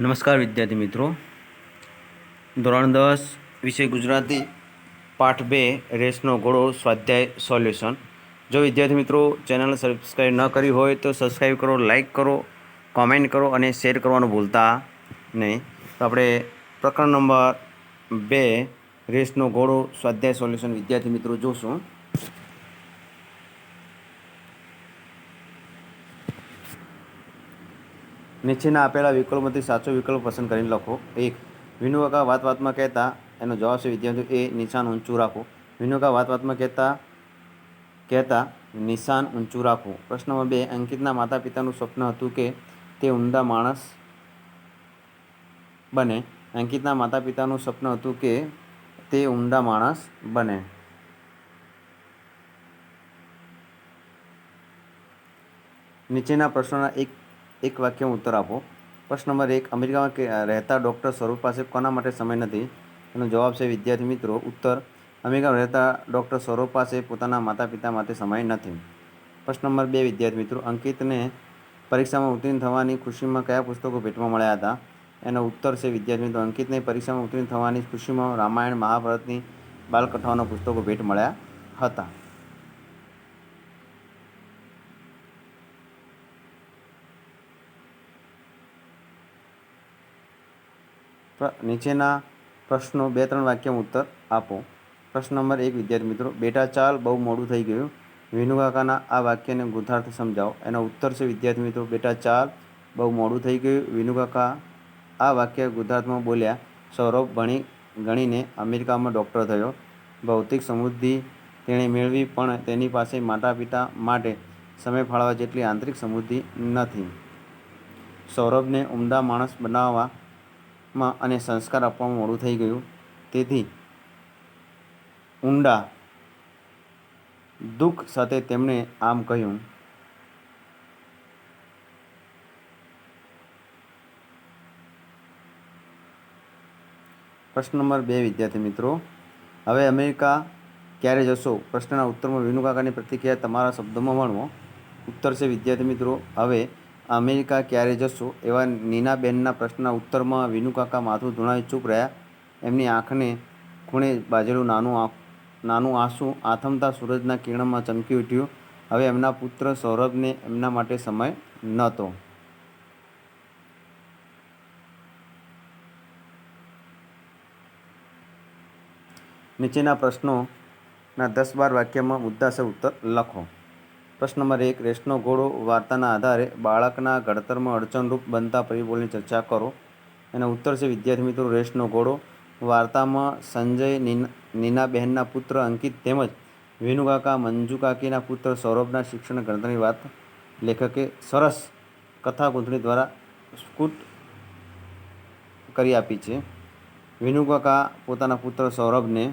નમસ્કાર વિદ્યાર્થી મિત્રો, ધોરણ 10 વિષય ગુજરાતી પાઠ 2 રેસનો ઘોડો સ્વાધ્યાય સોલ્યુશન. જો વિદ્યાર્થી મિત્રો ચેનલ સબસ્ક્રાઈબ ન કરી હોય તો સબસ્ક્રાઈબ કરો, લાઇક કરો, કોમેન્ટ કરો અને શેર કરવાનું ભૂલતા નહીં. તો આપણે પ્રકરણ નંબર 2 રેસનો ઘોડો સ્વાધ્યાય સોલ્યુશન વિદ્યાર્થી મિત્રો જોશું. નીચેના આપેલા વિકલ્પોમાંથી સાચો વિકલ્પ પસંદ કરીને લખો. 1. વિનુકાકા વાત વાતમાં કહેતા. એનો જવાબ છે વિદ્યાર્થીઓ એ. નિશાન ઊંચું રાખો. વિનુકાકા વાત વાતમાં કહેતા નિશાન ઊંચું રાખવું. પ્રશ્ન નંબર 2. અંકિતના માતા પિતાનું સ્વપ્ન હતું કે તે ઊંડા માણસ બને. અંકિતના માતા પિતાનું સ્વપ્ન હતું કે તે ઊંડા માણસ બને. નીચેના પ્રશ્નોના એક વાક્યમાં ઉત્તર આપો. પ્રશ્ન નંબર 1. અમેરિકામાં રહેતા ડૉક્ટર સ્વરૂપ પાસે કોના માટે સમય નથી? એનો જવાબ છે વિદ્યાર્થી મિત્રો ઉત્તર. અમેરિકામાં રહેતા ડૉક્ટર સ્વરૂપ પાસે પોતાના માતા પિતા માટે સમય નથી. પ્રશ્ન નંબર 2 વિદ્યાર્થી મિત્રો, અંકિતને પરીક્ષામાં ઉત્તીર્ણ થવાની ખુશીમાં કયા પુસ્તકો ભેટમાં મળ્યા હતા? એનો ઉત્તર છે વિદ્યાર્થી મિત્રો, અંકિતને પરીક્ષામાં ઉત્તીર્ણ થવાની ખુશીમાં રામાયણ મહાભારતની બાલકથાઓના પુસ્તકો ભેટ મળ્યા હતા. નીચેના પ્રશ્નો 2-3 વાક્યમાં ઉત્તર આપો. પ્રશ્ન નંબર 1 વિદ્યાર્થી મિત્રો, બેટા ચાલ બહુ મોડું થઈ ગયું. વિનુકાકાના આ વાક્યને ગુથાર્થ સમજાવો. એનો ઉત્તર છે વિદ્યાર્થી મિત્રો, બેટા ચાલ બહુ મોડું થઈ ગયું. વિનુકાકા આ વાક્ય ગુથાર્થમાં બોલ્યા. સૌરભ ગણીને અમેરિકામાં ડૉક્ટર થયો. ભૌતિક સમૃદ્ધિ તેણે મેળવી પણ તેની પાસે માતા પિતા માટે સમય ફાળવવા જેટલી આંતરિક સમૃદ્ધિ નથી. સૌરભને ઉમદા માણસ બનાવવામાં અને સંસ્કાર આપવામાં મોડું થઈ ગયું. તેથી ઊંડા દુઃખ સાથે તેમણે આમ કહ્યું. પ્રશ્ન નંબર 2 વિદ્યાર્થી મિત્રો, હવે અમેરિકા ક્યારે જશો? પ્રશ્નના ઉત્તરમાં વિનુકાકાની પ્રતિક્રિયા તમારા શબ્દોમાં વર્ણવો. ઉત્તર છે વિદ્યાર્થી મિત્રો, હવે અમેરિકા ક્યારે જશો? એવા નીનાબેનના પ્રશ્નના ઉત્તરમાં વિનુકાકા માથું ધુણાવી ચૂપ રહ્યા. એમની આંખને ખૂણે બાજેલું નાનું આંસુ આથમતા સૂરજના કિરણમાં ચમકી ઉઠ્યું. હવે એમના પુત્ર સૌરભને એમના માટે સમય નહોતો. નીચેના પ્રશ્નોના 10-12 વાક્યમાં મુદ્દાસર ઉત્તર લખો. પ્રશ્ન નંબર 1. રેસનો ઘોડો વાર્તાના આધારે બાળકના ઘડતરમાં અડચણરૂપ બનતા પરિબળોની ચર્ચા કરો. એનો ઉત્તર છે વિદ્યાર્થી મિત્રો, રેસનો ઘોડો વાર્તામાં સંજય નીનાબહેનના પુત્ર અંકિત તેમજ વિનુકાકા મંજુકાકીના પુત્ર સૌરભના શિક્ષણ ઘડતરની વાત લેખકે સરસ કથા ગૂંથણી દ્વારા સ્ફુટ કરી આપી છે. વિનુકાકા પોતાના પુત્ર સૌરભને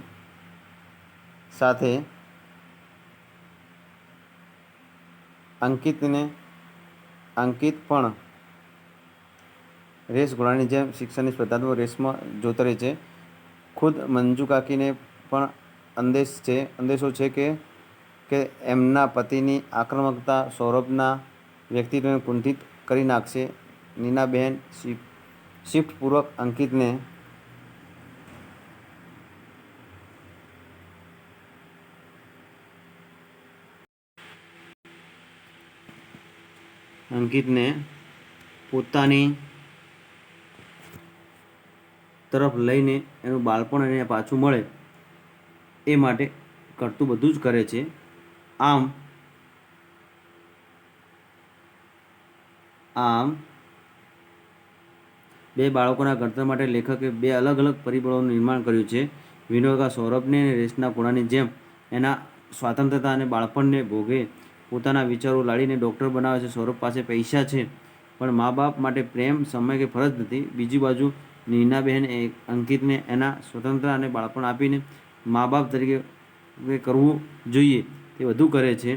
સાથે અંકિત પણ રેસ ઘોડાની જેમ શિક્ષણની સ્પર્ધાત્મક રેસમાં જોતરે છે. ખુદ મંજુકાકીને પણ અંદેશો છે કે એમના પતિની આક્રમકતા સૌરભના વ્યક્તિત્વને કુંઠિત કરી નાખશે. નીનાબહેન શિફ્ટપૂર્વક અંકિતને પોતાની તરફ લઈને એનું બાળપણ એને પાછું મળે એ માટે કરતું બધું જ કરે છે. આમ બે બાળકોના ઘડતર માટે લેખકે 2 અલગ અલગ પરિબળોનું નિર્માણ કર્યું છે. વિનુકાકા સૌરભને રેસના ઘોડાની જેમ એના સ્વાતંત્રતા અને બાળપણને ભોગે પોતાના વિચારો લાડીને ડૉક્ટર બનાવે છે. સૌરભ પાસે પૈસા છે પણ મા બાપ માટે પ્રેમ, સમય કે ફરજ નથી. બીજી બાજુ નીનાબહેન અંકિતને એના સ્વતંત્રતા અને બાળપણ આપીને મા બાપ તરીકે કરવું જોઈએ તે બધું કરે છે.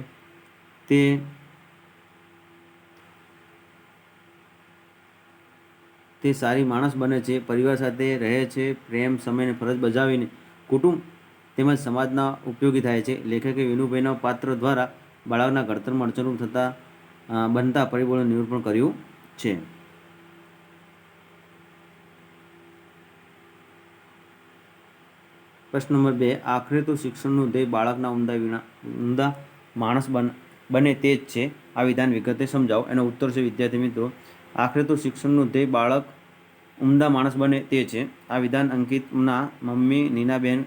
તે સારી માણસ બને છે, પરિવાર સાથે રહે છે, પ્રેમ, સમય અને ફરજ બજાવીને કુટુંબ તેમજ સમાજના ઉપયોગી થાય છે. લેખકે વિનુભાઈના પાત્ર દ્વારા બાળકના ઘડતરમાં અડચણરૂપ બનતા પરિબળોનું નિરૂપણ કર્યું છે. પ્રશ્ન નંબર 2, આખરે તો શિક્ષણનું ધ્યેય બાળકના ઉમદા માણસ બને તે જ છે. આ વિધાન વિગતે સમજાવો. એનો ઉત્તર છે વિદ્યાર્થી મિત્રો, આખરે તો શિક્ષણનું ધ્યેય બાળક ઉમદા માણસ બને તે છે. આ વિધાન અંકિતના મમ્મી નીનાબેન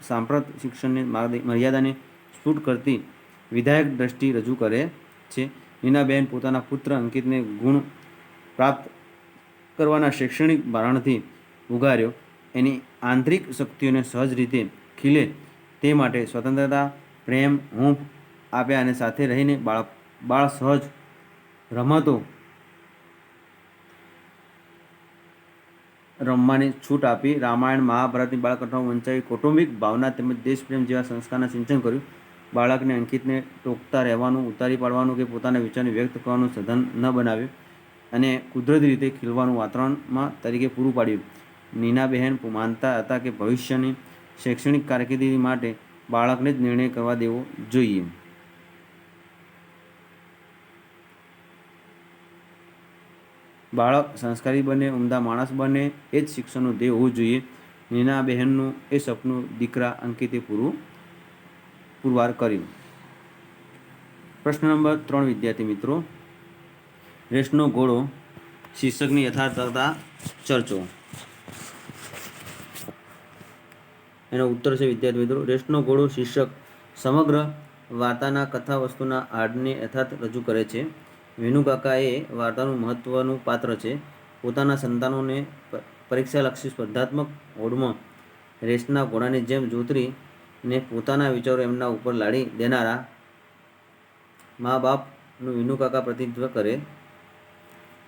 સાંપ્રત શિક્ષણની મર્યાદાને સ્ફુટ કરતી વિધાયક દ્રષ્ટિ રજૂ કરે છે. નીનાબેન પોતાના પુત્ર અંકિતને ગુણ પ્રાપ્ત કરવાના શૈક્ષણિક ભારણથી ઉગાર્યો. એની આંતરિક શક્તિઓને સહજ રીતે ખીલે તે માટે સ્વતંત્રતા, પ્રેમ, હૂંફ આપ્યા અને સાથે રહીને બાળ સહજ રમતો રમવાની છૂટ આપી. રામાયણ, મહાભારતની બાળકથાઓ વંચાવી. કૌટુંબિક ભાવના તેમજ દેશપ્રેમ જેવા સંસ્કારના સિંચન કર્યું. બાળકને અંકિતને ટોકતા રહેવાનું, ઉતારી પાડવાનું કે પોતાના વિચારને વ્યક્ત કરવાનું સાધન ન બનાવ્યું અને કુદરતી રીતે ખીલવાનું વાતાવરણમાં તરીકે પૂરું પાડ્યું. નીનાબહેન માનતા હતા કે ભવિષ્યની શૈક્ષણિક કારકિર્દી માટે બાળકને જ નિર્ણય કરવા દેવો જોઈએ. બાળક સંસ્કારી બને, ઉમદા માણસ બને એ જ શિક્ષણનું ધ્યેય હોવું જોઈએ. નીનાબહેનનું એ સપનું દીકરા અંકિતે પુરવાર કર્યું. પ્રશ્ન નંબર 3 વિદ્યાર્થી મિત્રો, રેસનો ઘોડો શીર્ષકની યથાર્થતા ચર્ચો. એનો ઉત્તર છે વિદ્યાર્થી મિત્રો, રેસનો ઘોડો શીર્ષક સમગ્ર વાર્તાના કથા વસ્તુના આડને યથાર્થ રજૂ કરે છે. વિનુકાકા એ વાર્તાનું મહત્વનું પાત્ર છે. પોતાના સંતાનોને પરીક્ષાલક્ષી સ્પર્ધાત્મક હોડમાં રેસના ઘોડાની જેમ જોતરીને પોતાના વિચારો એમના ઉપર લાદી દેનારા મા બાપનું વિનુકાકા પ્રતિનિધિત્વ કરે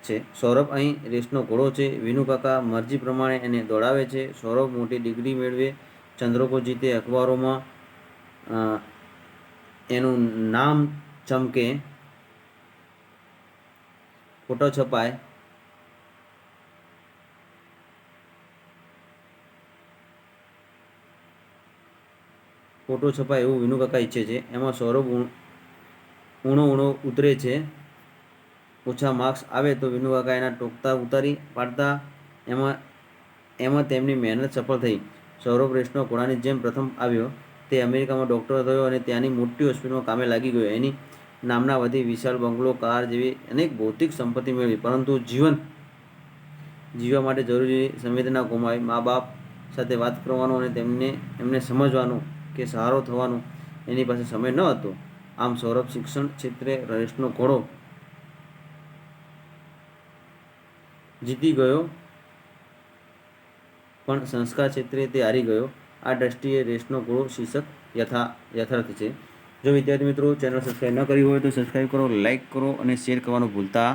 છે. સૌરભ અહીં રેસનો ઘોડો છે. વિનુકાકા મરજી પ્રમાણે એને દોડાવે છે. સૌરભ મોટી ડિગ્રી મેળવે, ચંદ્રકો જીતે, અખબારોમાં એનું નામ ચમકે, ફોટો છપાય, એવું વિનુકાકા ઈચ્છે છે. એમાં સૌરભ ઊણો ઉતરે છે. ઓછા માર્ક્સ આવે તો વિનુકાકા એના ટોકતા ઉતારી પાડતા. એમાં તેમની મહેનત સફળ થઈ. સૌરભ રેસનો ઘોડાની જેમ પ્રથમ આવ્યો. તે અમેરિકામાં ડૉક્ટર થયો અને ત્યાંની મોટી હોસ્પિટલમાં કામે લાગી ગયો. એની નામના વધી વિશાળ બંગલો, કાર જેવી અનેક ભૌતિક સંપત્તિ મેળવી, પરંતુ જીવવા માટે જરૂરી સંવેદના ગુમાવી. મા બાપ સાથે વાત કરવાનો અને એમને સમજવાનો કે સહારો થવાનો એની પાસે સમય ન હતો. આમ સૌરભ શિક્ષણ ક્ષેત્રે રેસનો ઘોડો જીતી ગયો, પણ સંસ્કાર ક્ષેત્રે તે હારી ગયો. આ દ્રષ્ટિએ રેસનો ઘોડો શીર્ષક યથાર્થ છે. જો વિદ્યાર્થી મિત્રો ચેનલ સબસ્ક્રાઈબ ન કરી હોય તો સબસ્ક્રાઈબ કરો, લાઇક કરો અને શેર કરવાનું ભૂલતા